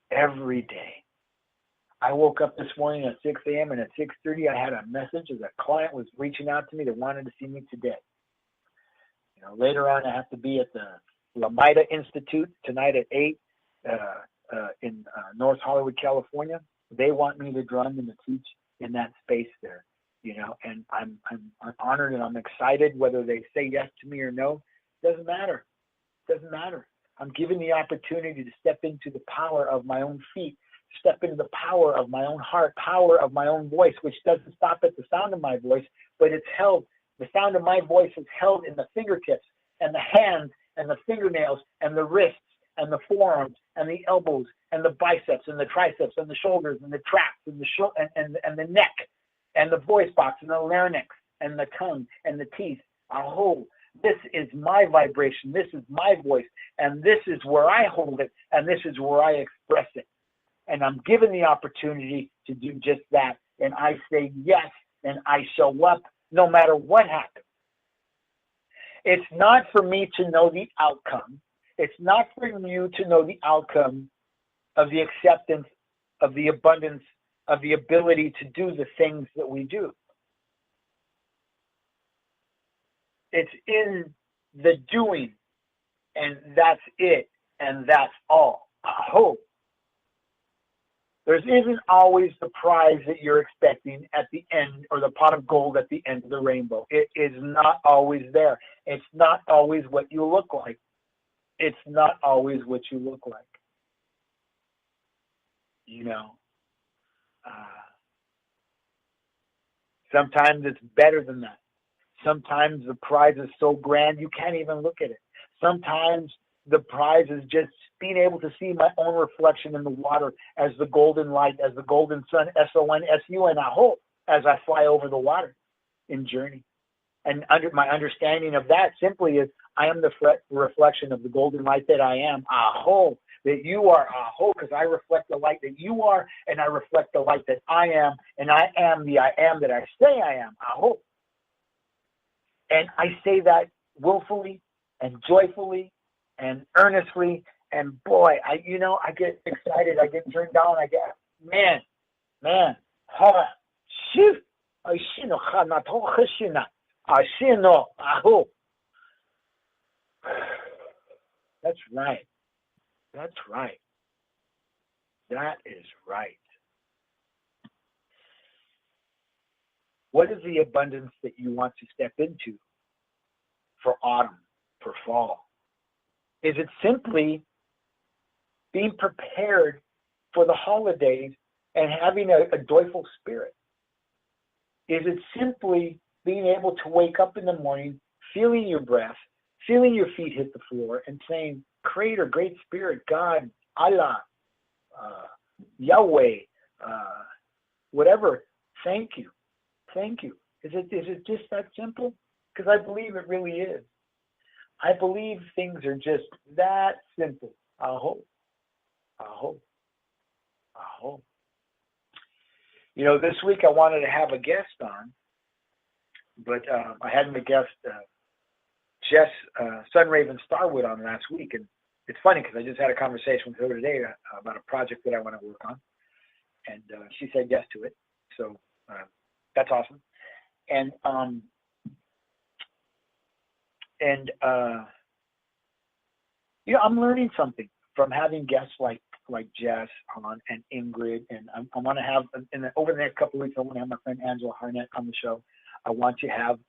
every day. I woke up this morning at 6 a.m. and at 6:30 I had a message as a client was reaching out to me that wanted to see me today. Later on I have to be at the Lamaida Institute tonight at 8 in North Hollywood, California. They want me to drum and to teach in that space there, and I'm honored and I'm excited. Whether they say yes to me or no, doesn't matter. I'm given the opportunity to step into the power of my own feet, step into the power of my own heart, power of my own voice, which doesn't stop at the sound of my voice, but it's held. The sound of my voice is held in the fingertips and the hands and the fingernails and the wrists and the forearms and the elbows and the biceps and the triceps and the shoulders and the traps and the neck and the voice box and the larynx and the tongue and the teeth. This is my vibration. This is my voice, and this is where I hold it, and this is where I express it. And I'm given the opportunity to do just that. And I say yes, and I show up no matter what happens. It's not for me to know the outcome. It's not for you to know the outcome of the acceptance, of the abundance, of the ability to do the things that we do. It's in the doing, and that's it, and that's all. Aho. There isn't always the prize that you're expecting at the end, or the pot of gold at the end of the rainbow. It is not always there. It's not always what you look like. It's not always what you look like. You know, sometimes it's better than that. Sometimes the prize is so grand you can't even look at it. Sometimes the prize is just being able to see my own reflection in the water as the golden light, as the golden sun, S-O-N-S-U-N, aho, as I fly over the water in journey. And my understanding of that simply is I am the reflection of the golden light that I am, aho, that you are, aho, because I reflect the light that you are, and I reflect the light that I am, and I am the I am that I say I am, aho. And I say that willfully and joyfully and earnestly, and boy, I get excited, I get turned down, I get, man, ha, shif, ashino, ha, nato, hashina, ashino, aho. That's right. That's right. That is right. What is the abundance that you want to step into for autumn, for fall? Is it simply being prepared for the holidays and having a joyful spirit? Is it simply being able to wake up in the morning, feeling your breath, feeling your feet hit the floor, and saying, Creator, Great Spirit, God, Allah, Yahweh, whatever, thank you. Thank you. Is it just that simple? Because I believe it really is. I believe things are just that simple. Aho. Aho. Aho. You know, this week I wanted to have a guest on, but I had my guest, Jess Sunraven Starwood, on last week. And it's funny because I just had a conversation with her today about a project that I want to work on. And she said yes to it. So that's awesome. And you know, I'm learning something from having guests like Jess on and Ingrid, and I want to have over the next couple of weeks I want to have my friend Angela Harnett on the show. I want to have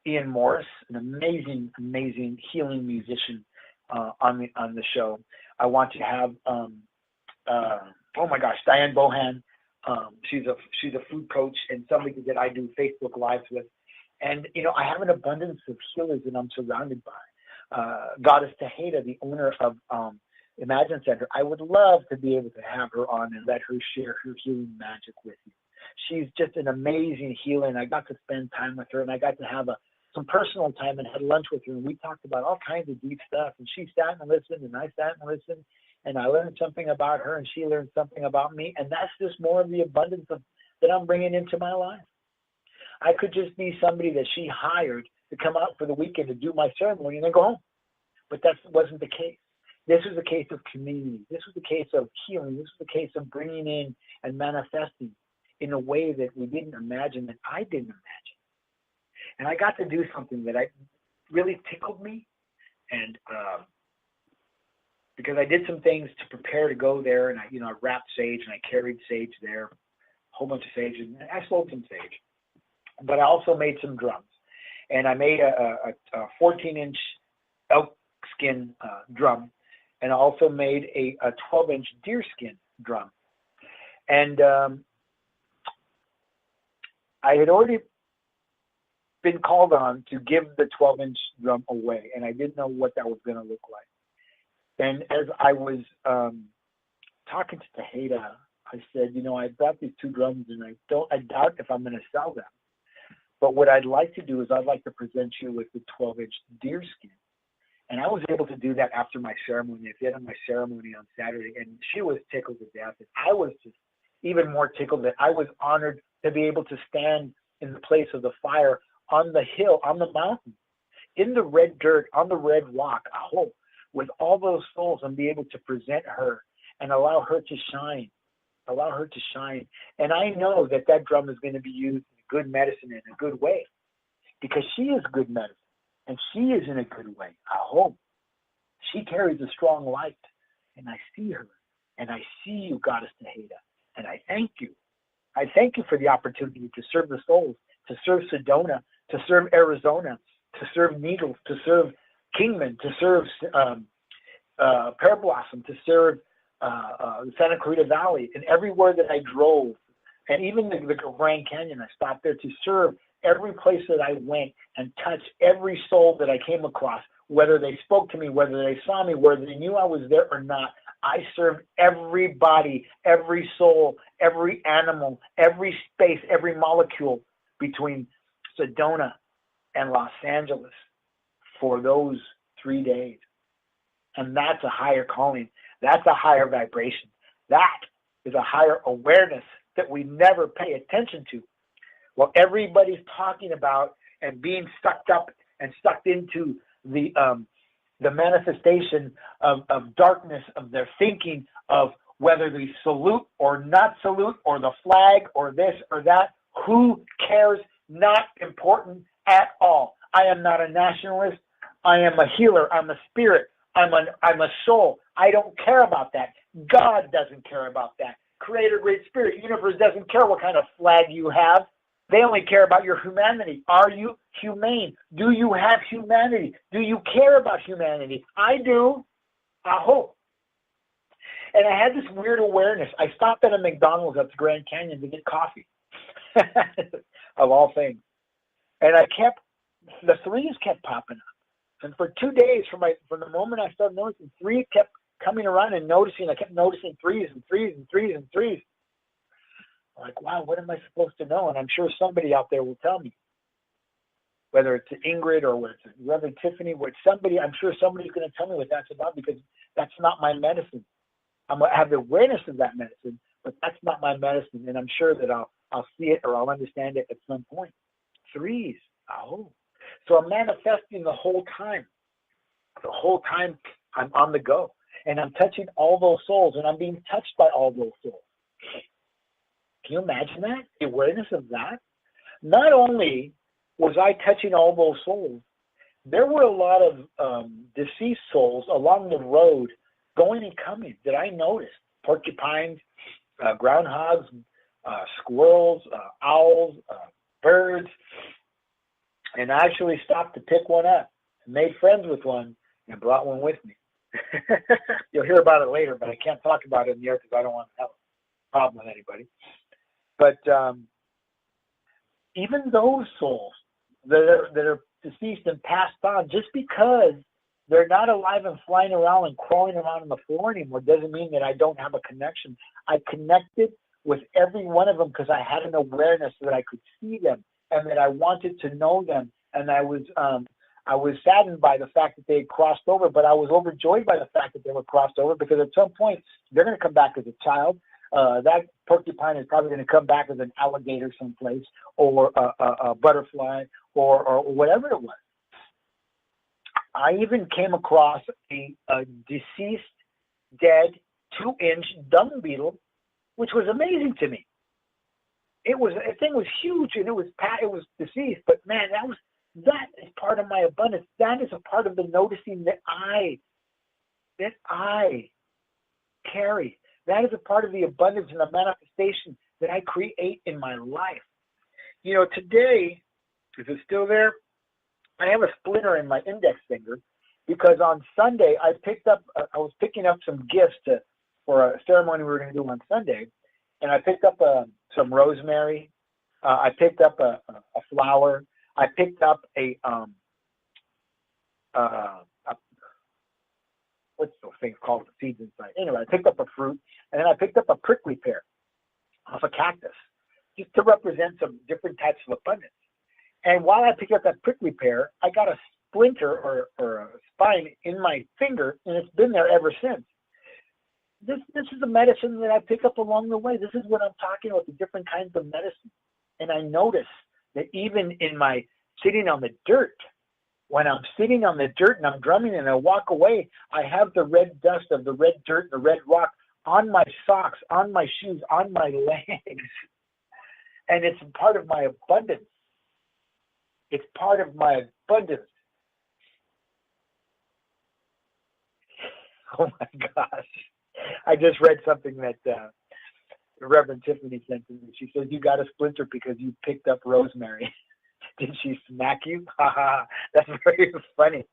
Ian Morris, an amazing healing musician, on the show. I want to have oh my gosh, Diane Bohan. She's a food coach and somebody that I do Facebook Lives with. And, you know, I have an abundance of healers that I'm surrounded by. Goddess Tejeda, the owner of Imagine Center, I would love to be able to have her on and let her share her healing magic with you. She's just an amazing healer, and I got to spend time with her, and I got to have some personal time and had lunch with her, and we talked about all kinds of deep stuff, and she sat and listened, and I sat and listened, and I learned something about her, and she learned something about me, and that's just more of the abundance that I'm bringing into my life. I could just be somebody that she hired to come out for the weekend to do my ceremony and then go home. But that wasn't the case. This was a case of community. This was a case of healing. This was a case of bringing in and manifesting in a way that we didn't imagine, that I didn't imagine. And I got to do something that really tickled me. And because I did some things to prepare to go there, and I wrapped sage and I carried sage there, a whole bunch of sage, and I sold some sage. But I also made some drums, and I made a 14-inch elk skin drum, and I also made a 12-inch deer skin drum. And I had already been called on to give the 12-inch drum away, and I didn't know what that was going to look like. And as I was talking to Tejeda, I said, I brought these two drums, and I doubt if I'm going to sell them. But what I'd like to do is I'd like to present you with the 12-inch deer skin. And I was able to do that after my ceremony. I did my ceremony on Saturday, and she was tickled to death. And I was just even more tickled that I was honored to be able to stand in the place of the fire on the hill, on the mountain, in the red dirt, on the red rock, with all those souls, and be able to present her and allow her to shine. Allow her to shine. And I know that drum is going to be used in good medicine, in a good way, because she is good medicine, and she is in a good way. She carries a strong light, and I see her, and I see you, Goddess Teheda, and I thank you. I thank you for the opportunity to serve the souls, to serve Sedona, to serve Arizona, to serve Needles, to serve Kingman, to serve Pear Blossom, to serve the Santa Clarita Valley, and everywhere that I drove, and even the Grand Canyon, I stopped there to serve every place that I went and touch every soul that I came across, whether they spoke to me, whether they saw me, whether they knew I was there or not. I served everybody, every soul, every animal, every space, every molecule between Sedona and Los Angeles for those 3 days. And that's a higher calling. That's a higher vibration. That is a higher awareness that we never pay attention to. Well, everybody's talking about and being sucked up and sucked into the manifestation of darkness, of their thinking, of whether they salute or not salute, or the flag, or this or that. Who cares? Not important at all. I am not a nationalist. I am a healer. I'm a spirit. I'm a soul. I don't care about that. God doesn't care about that. Creator, Great Spirit, Universe doesn't care what kind of flag you have. They only care about your humanity. Are you humane? Do you have humanity? Do you care about humanity? I do. I hope. And I had this weird awareness. I stopped at a McDonald's at the Grand Canyon to get coffee, of all things. And the threes kept popping up. And for 2 days, from the moment I started noticing, threes kept coming around and noticing. I kept noticing threes and threes and threes and threes. I'm like, wow, what am I supposed to know? And I'm sure somebody out there will tell me. Whether it's Ingrid or whether it's Reverend Tiffany, I'm sure somebody's going to tell me what that's about, because that's not my medicine. I have the awareness of that medicine, but that's not my medicine. And I'm sure that I'll see it or I'll understand it at some point. Threes. Oh. So I'm manifesting the whole time. The whole time I'm on the go. And I'm touching all those souls, and I'm being touched by all those souls. Can you imagine that? The awareness of that? Not only was I touching all those souls, there were a lot of deceased souls along the road going and coming that I noticed. Porcupines, groundhogs, squirrels, owls, birds. And I actually stopped to pick one up, made friends with one, and brought one with me. You'll hear about it later, but I can't talk about it in the air because I don't want to have a problem with anybody. But even those souls that are deceased and passed on, just because they're not alive and flying around and crawling around on the floor anymore, doesn't mean that I don't have a connection. I connected with every one of them because I had an awareness that I could see them and that I wanted to know them. And I was saddened by the fact that they had crossed over, but I was overjoyed by the fact that they were crossed over, because at some point they're going to come back as a child. That porcupine is probably going to come back as an alligator someplace, or a butterfly, or whatever it was. I even came across a deceased, dead, 2-inch dung beetle, which was amazing to me. The thing was huge, and it was deceased, but man, that is part of my abundance. That is a part of the noticing that I carry. That is a part of the abundance and the manifestation that I create in my life. You know, today, is it still there? I have a splinter in my index finger because on Sunday I was picking up some gifts for a ceremony we were going to do on Sunday, and I picked up some rosemary. I picked up a flower. I picked up what's those things called, the seeds inside? Anyway, I picked up a fruit, and then I picked up a prickly pear off a cactus, just to represent some different types of abundance. And while I picked up that prickly pear, I got a splinter or a spine in my finger, and it's been there ever since. This is the medicine that I pick up along the way. This is what I'm talking about, the different kinds of medicine. And I notice that even in my sitting on the dirt, when I'm sitting on the dirt and I'm drumming and I walk away, I have the red dust of the red dirt and the red rock on my socks, on my shoes, on my legs. And it's part of my abundance. It's part of my abundance. Oh my gosh. I just read something that Reverend Tiffany sent to me. She says, you got a splinter because you picked up rosemary. Did she smack you? Ha ha. That's very funny.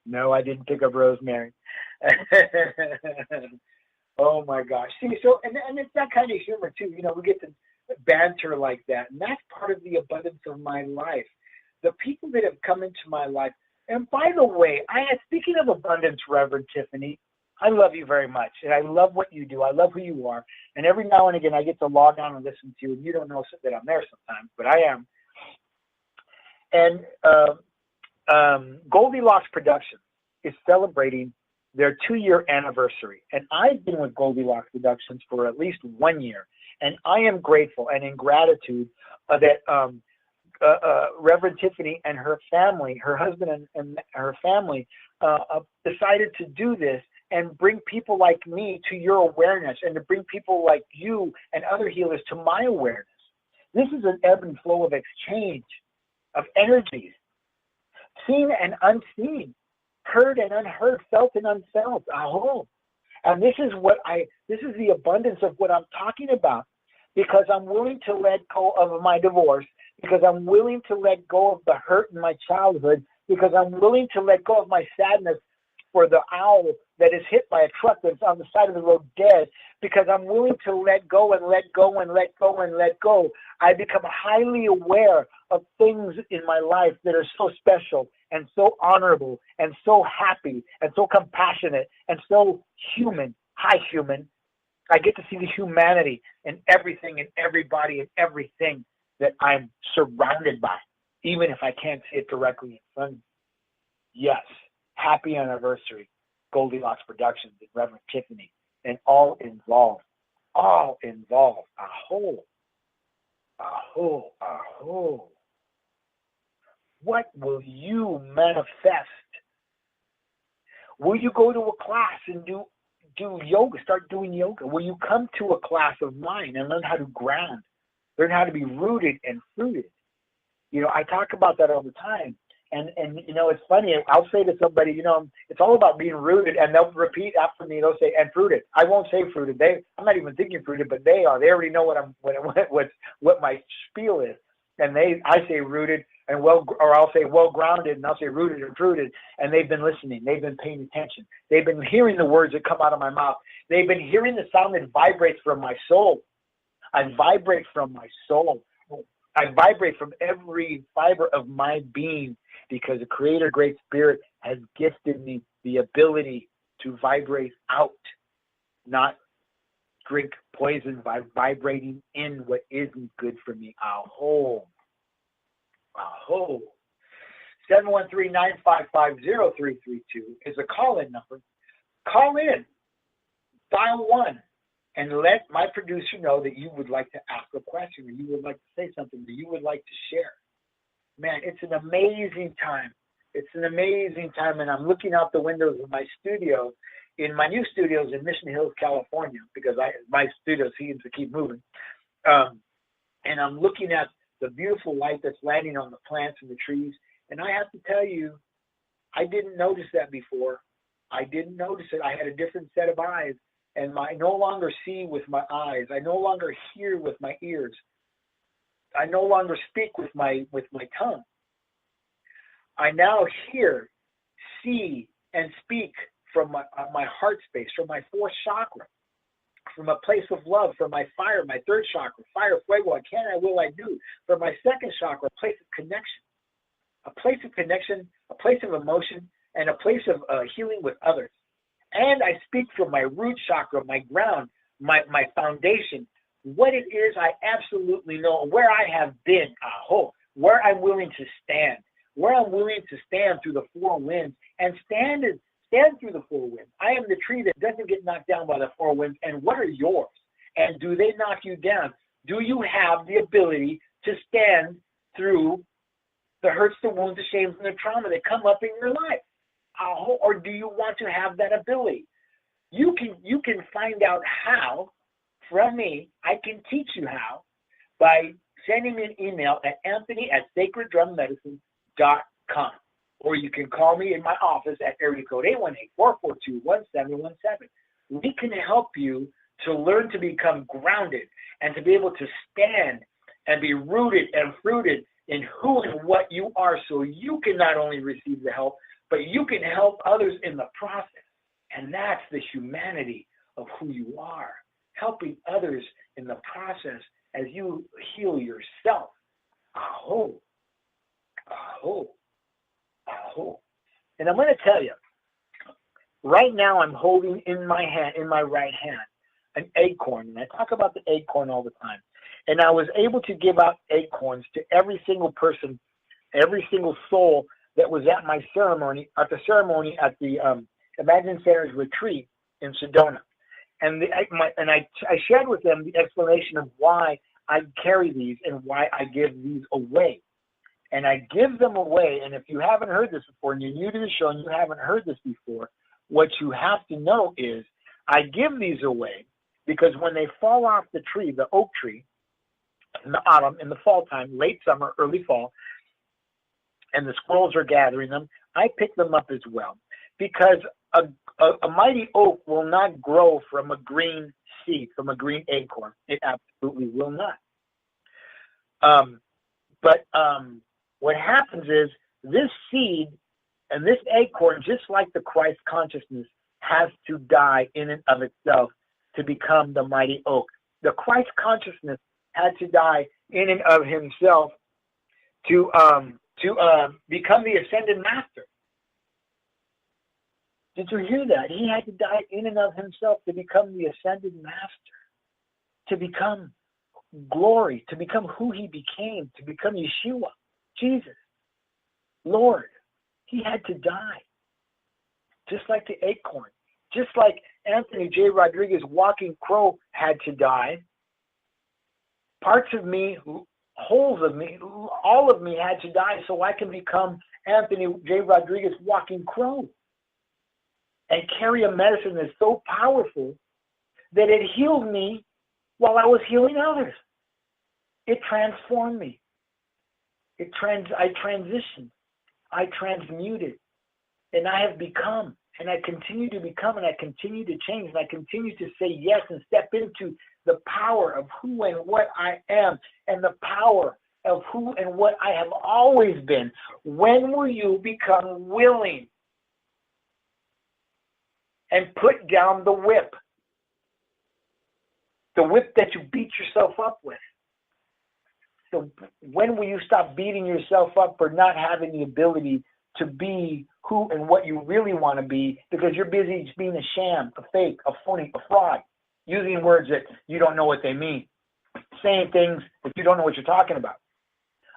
No, I didn't pick up rosemary. Oh my gosh. See, so, and it's that kind of humor too. You know, we get to banter like that. And that's part of the abundance of my life. The people that have come into my life. And by the way, speaking of abundance, Reverend Tiffany, I love you very much. And I love what you do. I love who you are. And every now and again, I get to log on and listen to you. And you don't know that I'm there sometimes, but I am. And Goldilocks Productions is celebrating their 2-year anniversary. And I've been with Goldilocks Productions for at least 1 year. And I am grateful and in gratitude that Reverend Tiffany and her family, her husband and her family, decided to do this and bring people like me to your awareness and to bring people like you and other healers to my awareness. This is an ebb and flow of exchange of energies, seen and unseen, heard and unheard, felt and unfelt. Aho. And this is the abundance of what I'm talking about, because I'm willing to let go of my divorce, because I'm willing to let go of the hurt in my childhood, because I'm willing to let go of my sadness for the owl that is hit by a truck that's on the side of the road dead, because I'm willing to let go and let go and let go and let go. I become highly aware of things in my life that are so special and so honorable and so happy and so compassionate and so human. Hi, human. I get to see the humanity in everything and everybody and everything that I'm surrounded by, even if I can't see it directly in front of me. Yes, happy anniversary, Goldilocks Productions and Reverend Tiffany, and all involved. All involved. Aho. Aho. Aho. What will you manifest? Will you go to a class and do yoga, start doing yoga? Will you come to a class of mine and learn how to ground, learn how to be rooted and fruited? You know, I talk about that all the time. And you know, it's funny. I'll say to somebody, you know, it's all about being rooted, and they'll repeat after me. They'll say, "And fruited." I won't say fruited. I'm not even thinking fruited, but they are. They already know what my spiel is. And I say rooted and I'll say well grounded, and I'll say rooted and fruited. And they've been listening. They've been paying attention. They've been hearing the words that come out of my mouth. They've been hearing the sound that vibrates from my soul. I vibrate from my soul. I vibrate from every fiber of my being, because the Creator Great Spirit has gifted me the ability to vibrate out, not drink poison by vibrating in what isn't good for me. Aho. Aho. 713-955-0332 is a call-in number. Call in. Dial 1. And let my producer know that you would like to ask a question, or you would like to say something, or you would like to share. Man, it's an amazing time. It's an amazing time, and I'm looking out the windows of my studio, in my new studios in Mission Hills, California, because my studio seems to keep moving. And I'm looking at the beautiful light that's landing on the plants and the trees. And I have to tell you, I didn't notice that before. I didn't notice it. I had a different set of eyes. And I no longer see with my eyes. I no longer hear with my ears. I no longer speak with my tongue. I now hear, see, and speak from my heart space, from my fourth chakra, from a place of love, from my fire, my third chakra, fire, fuego, I can, I will, I do. From my second chakra, a place of connection, a place of emotion, and a place of healing with others. And I speak from my root chakra, my ground, my foundation, what it is I absolutely know, where I have been, where I'm willing to stand, through the four winds, and stand through the four winds. I am the tree that doesn't get knocked down by the four winds. And what are yours? And do they knock you down? Do you have the ability to stand through the hurts, the wounds, the shames, and the trauma that come up in your life? Or do you want to have that ability? You can find out how from me. I can teach you how by sending me an email at anthony@sacreddrummedicine.com. or you can call me in my office at area code 818-442-1717. We can help you to learn to become grounded and to be able to stand and be rooted and fruited in who and what you are, so you can not only receive the help, but you can help others in the process. And that's the humanity of who you are, helping others in the process as you heal yourself. Aho, aho, aho. And I'm going to tell you, right now I'm holding in my hand, in my right hand, an acorn. And I talk about the acorn all the time. And I was able to give out acorns to every single person, every single soul that was at my ceremony, at the Imagine Center's retreat in Sedona. And I shared with them the explanation of why I carry these and why I give these away. And I give them away, and if you haven't heard this before, and you're new to the show and you haven't heard this before, what you have to know is I give these away because when they fall off the tree, the oak tree, in the autumn, in the fall time, late summer, early fall, and the squirrels are gathering them, I pick them up as well. Because a mighty oak will not grow from a green seed, from a green acorn. It absolutely will not. But what happens is this seed and this acorn, just like the Christ consciousness, has to die in and of itself to become the mighty oak. The Christ consciousness had to die in and of himself to become the ascended master. Did you hear that? He had to die in and of himself to become the ascended master, to become glory, to become who he became, to become Yeshua, Jesus, Lord. He had to die, just like the acorn, just like Anthony J. Rodriguez, Walking Crow, had to die. Parts of me, holes of me, all of me had to die so I can become Anthony J. Rodriguez, Walking Crow, and carry a medicine that's so powerful that it healed me while I was healing others. It transformed me. I transitioned. I transmuted. And I have become. And I continue to become. And I continue to change. And I continue to say yes and step into the power of who and what I am. And the power of who and what I have always been. When will you become willing and put down the whip? The whip that you beat yourself up with. So when will you stop beating yourself up for not having the ability to be who and what you really want to be, because you're busy just being a sham, a fake, a phony, a fraud, using words that you don't know what they mean, saying things that you don't know what you're talking about.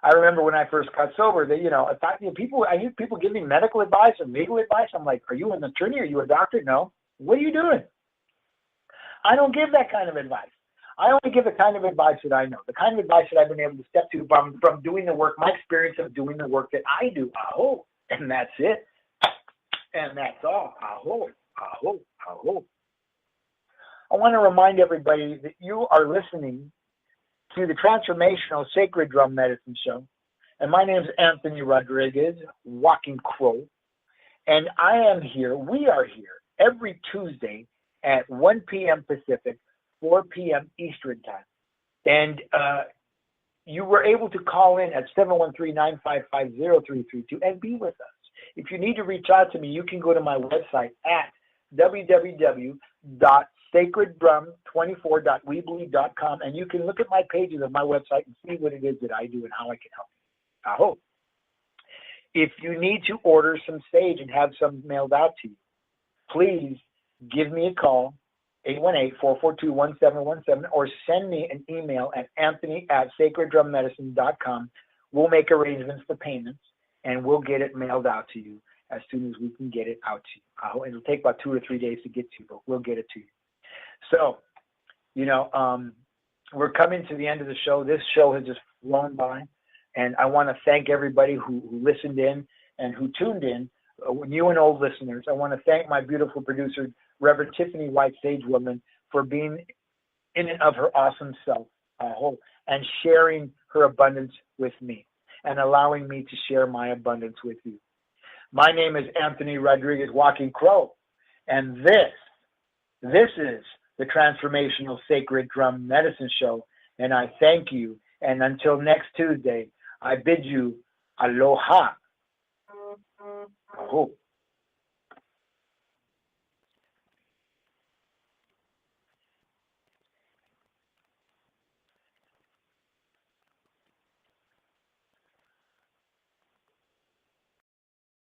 I remember when I first got sober, that I hear people giving medical advice and legal advice. I'm like, are you an attorney? Are you a doctor? No. What are you doing? I don't give that kind of advice. I only give the kind of advice that I know, the kind of advice that I've been able to step to from doing the work, my experience of doing the work that I do. Aho. And that's it. And that's all. Aho. Aho. Aho. I want to remind everybody that you are listening to the Transformational Sacred Drum Medicine Show. And my name is Anthony Rodriguez, Walking Crow. And I am here, we are here, every Tuesday at 1 p.m. Pacific, 4 p.m. Eastern Time. And you were able to call in at 713-955-0332 and be with us. If you need to reach out to me, you can go to my website at www.sacreddrum24.weebly.com, and you can look at my pages of my website and see what it is that I do and how I can help you. I hope. If you need to order some sage and have some mailed out to you, please give me a call, 818-442-1717, or send me an email at anthony@sacreddrummedicine.com. We'll make arrangements for payments, and we'll get it mailed out to you as soon as we can get it out to you. It'll take about 2 or 3 days to get to you, but we'll get it to you. So, we're coming to the end of the show. This show has just flown by, and I want to thank everybody who listened in and who tuned in, new and old listeners. I want to thank my beautiful producer, Reverend Tiffany White Sagewoman, for being in and of her awesome self, and sharing her abundance with me and allowing me to share my abundance with you. My name is Anthony Rodriguez Walking Crow, and this is the Transformational Sacred Drum Medicine Show, and I thank you. And until next Tuesday, I bid you aloha. Ho.